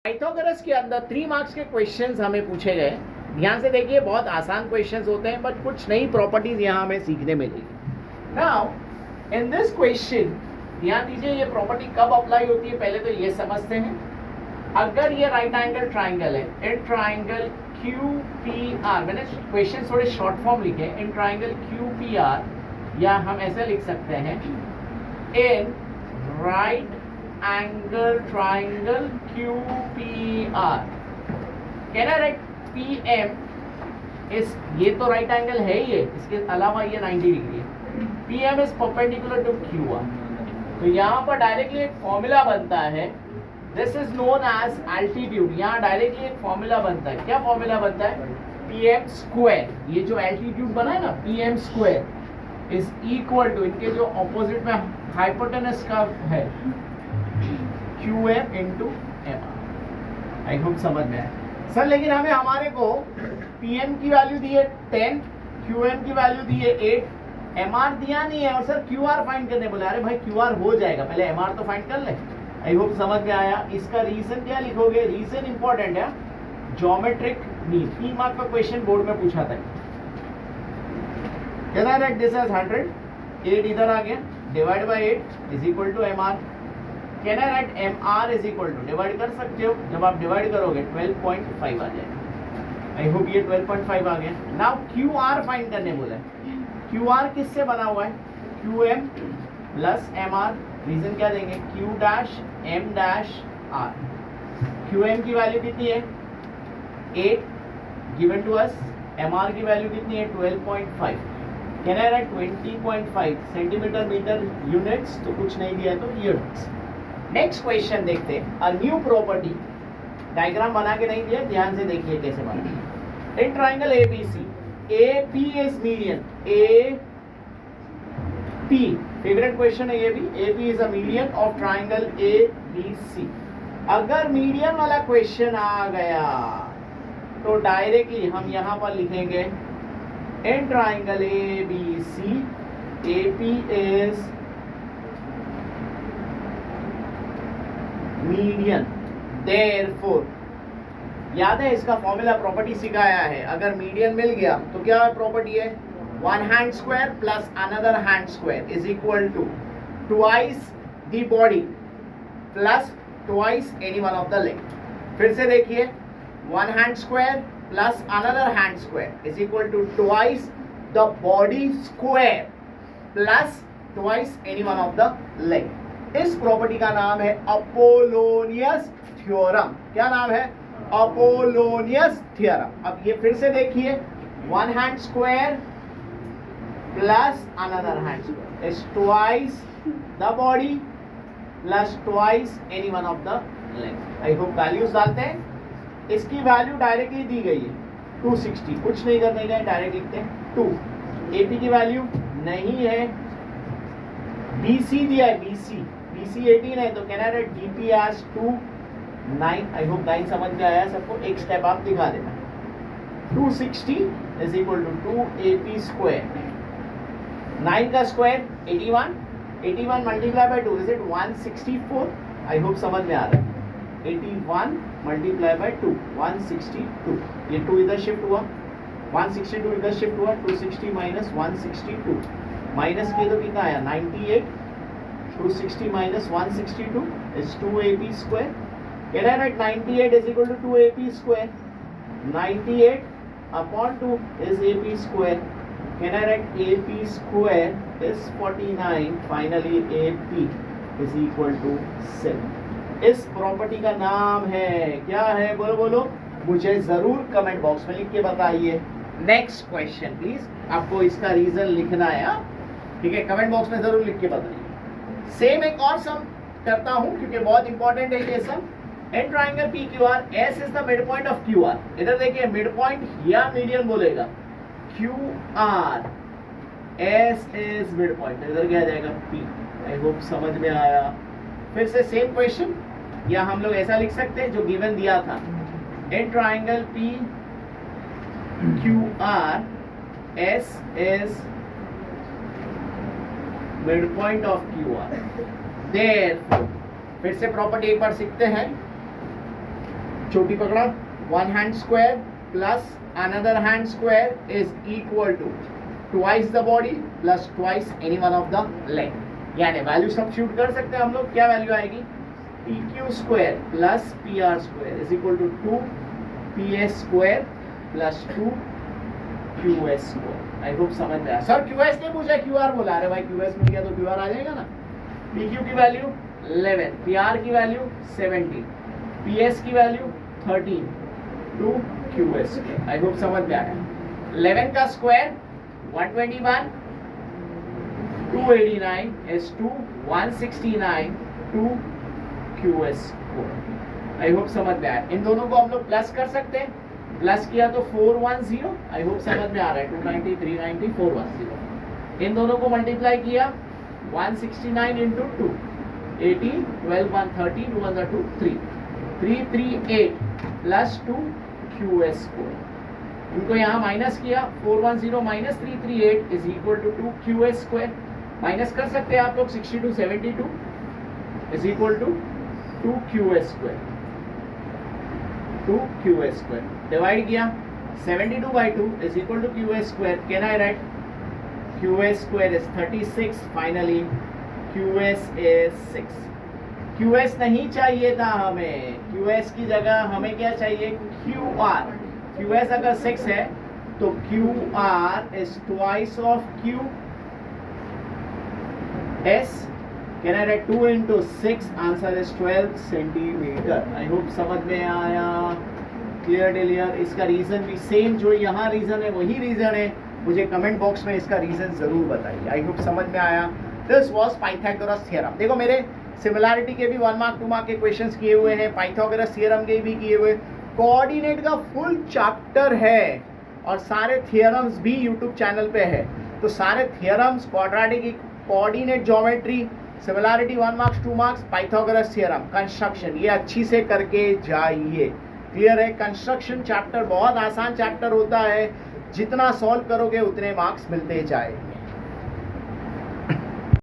Pythagoras के अंदर 3 marks के क्वेश्चंस हमें पूछे गए। ध्यान से देखिए, बहुत आसान क्वेश्चंस होते हैं बट कुछ नई प्रॉपर्टीज यहाँ हमें सीखने मिलेगी। नाउ इन दिस क्वेश्चन ध्यान दीजिए, ये प्रॉपर्टी कब अप्लाई होती है पहले तो ये समझते हैं। अगर ये राइट एंगल ट्राइंगल है, इन ट्राइंगल QPR, मैंने क्वेश्चन थोड़े शॉर्ट फॉर्म लिखे, इन ट्राइंगल QPR, या हम ऐसे लिख सकते हैं in right angle triangle QPR, कहना राइट PM इस, ये तो राइट एंगल है ही है, इसके अलावा ये 90 डिग्री है। PM is perpendicular to QR, तो यहाँ पर डायरेक्टली एक फॉर्मूला बनता है, this is known as altitude. यहाँ डायरेक्टली एक फॉर्मूला बनता है, क्या फॉर्मूला बनता है? PM स्क्वायर, ये जो एल्टीट्यूड बना है ना PM square is equal to, इनके जो ऑपोजिट में हाइपोटेनस का है, QM into MR। I hope समझ में आए सर। लेकिन हमें हमारे को PM की वैल्यू दी है 10, QM की वैल्यू दी है 8, MR दिया नहीं है, और सर QR फाइंड करने बोले। अरे भाई QR हो जाएगा, पहले MR तो फाइंड कर ले। आई होप समझ में आया। इसका रीजन क्या लिखोगे? रीजन इंपॉर्टेंट है, ज्योमेट्रिक मीन। 3 मार्क का क्वेश्चन बोर्ड में पूछा था। कहना है दिस इज 100, 8 इधर आ गया, divide by 8 is equal to MR। कहना है right MR is equal to, divide कर सकते हो, जब आप डिवाइड करोगे 12.5 आ जाएगा। आई होप ये 12.5 आ गया। नाउ QR फाइंड करने बोला है। QR किससे बना हुआ है? QM plus MR। रीजन क्या देंगे? Q dash M dash R। QM की वैल्यू कितनी है? 8 गिवन टू अस। MR की वैल्यू कितनी है? 12.5। कहना है राइट 20.5 सेंटीमीटर मीटर यूनिट्स, तो कुछ नहीं दिया है तो यूनिट्स। नेक्स्ट क्वेश्चन देखते हैं। अ न्यू प्रॉपर्टी, डायग्राम बना के नहीं दिया, ध्यान से देखिए कैसे बना। In triangle ABC, AP is median, AP favourite question है ये भी। AP is a median of triangle ABC। अगर मीडियन वाला क्वेश्चन आ गया तो डायरेक्टली हम यहां पर लिखेंगे in triangle ABC, AP is median, therefore. याद है इसका फॉर्मूला, प्रॉपर्टी सिखाया है। अगर मीडियन मिल गया तो क्या प्रॉपर्टी है? One hand square plus another hand square is equal to twice the body plus twice any one of the leg. फिर से देखिए, one hand square plus another hand square is equal to twice the body square plus twice any one of the leg. इस property का नाम है Apollonius theorem. क्या नाम है? Apollonius theorem. अब ये फिर से देखिए, one hand square plus another hand square is twice the body plus twice any one of the leg. I hope values डालते हैं। इसकी वैल्यू डायरेक्टली दी गई है 260, कुछ नहीं करने गए, डायरेक्ट लिखते हैं 2। AP की वैल्यू नहीं है, BC दिया है, BC 18 है, तो कहना है DP एज 2 9। आई होप 9 समझ में आया सबको। एक स्टेप आप दिखा देना। 260 is equal to 2AP square. 9 का square 81, 81 multiply by 2 is it 164। I hope समझ में आ रहा है। 81 मल्टीप्लाई बाय 2 162। ये 2 इधर शिफ्ट हुआ, 162 इधर शिफ्ट हुआ, 260 माइनस 162 माइनस किया तो कितना आया? 98। 260 माइनस 162 इज 2AP स्क्वायर। कह रहा है right 98 is equal to 2AP square. 98 upon 2 is AP square. कह रहा है right AP square is 49। Finally AP is equal to 7। इस प्रॉपर्टी का नाम है, क्या है? बोलो बोलो, मुझे जरूर कमेंट बॉक्स में लिख के बताइए। नेक्स्ट क्वेश्चन प्लीज, आपको इसका रीजन लिखना है, ठीक है? कमेंट बॉक्स में जरूर लिख के बताइए। सेम एक और सम करता हूं क्योंकि बहुत इंपॉर्टेंट है ये sum. In triangle PQR, S is the mid point of QR। इधर देखिए, मिड पॉइंट या मीडियन बोलेगा QR, S is mid point, इधर क्या जाएगा? P। आई होप समझ में आया। फिर से सेम क्वेश्चन, या हम लोग ऐसा लिख सकते हैं जो गिवन दिया था। इन triangle PQR, S is midpoint of QR, therefore फिर से प्रॉपर्टी एक बार सीखते हैं। छोटी पकड़ा, one hand square plus another hand square is equal to twice the body plus twice any one of the leg. यानी वैल्यू सब्स्टिट्यूट कर सकते हैं हम लोग, क्या वैल्यू आएगी, P Q square plus P R square is equal to 2 P S square plus 2 Q S square. I hope समझ में आया। सर क्यू एस ने पूछा, क्यू आर बोला, अरे भाई क्यू एस मिल गया तो क्यू आर आ जाएगा ना। पी क्यू की वैल्यू 11, पी आर की वैल्यू 17, पी एस की value 13, 2 Q S square. I hope समझ में आया। 11 का square 121, 289 is 2 169 2 Q S square. I hope समझ में आया। इन दोनों को हम लोग प्लस कर सकते हैं, प्लस किया तो 410। आई होप समझ में आ रहा है। 290 390 410। इन दोनों को मल्टीप्लाई किया 169 into 2 80 12 130 2 1 2 3 338 plus 2 Q S square. इनको यहाँ माइनस किया, 410 minus 338 is equal to 2 Q S square. Minus कर सकते हैं आप लोग, 62 72 is equal to 2 Q S square, 2 Q S square. Divide किया 72 by 2 is equal to Q S square. Can I write Q S square is 36। Finally Q S is 6। Q S नहीं चाहिए था हमें, क्यू एस की जगह हमें क्या चाहिए, क्यू आर। क्यू एस अगर 6 है तो Q R is twice of Q S. Can I right 2 into 6, answer is 12 centimetre. I hope समझ में आया, क्लियर डिलियर। इसका रीजन भी सेम, जो यहाँ रीजन है वही रीजन है। मुझे कमेंट बॉक्स में इसका रीजन जरूर बताइए। आई होप समझ में आया। This was Pythagoras theorem. देखो मेरे सिमिलैरिटी के भी 1 मार्क 2 मार्क के क्वेश्चंस किए हुए हैं, पाइथागोरस थ्योरम के भी किए हुए। कोऑर्डिनेट का फुल चैप्टर है और सारे थ्योरम्स भी यूट्यूब चैनल पे है। तो सारे theorems, quadratic, coordinate geometry, similarity 1 marks 2 marks, Pythagoras theorem, construction, ये अच्छी से करके जाइए। क्लियर है। कंस्ट्रक्शन चैप्टर बहुत आसान चैप्टर होता है, जितना सॉल्व करोगे उतने मार्क्स मिलते जाए।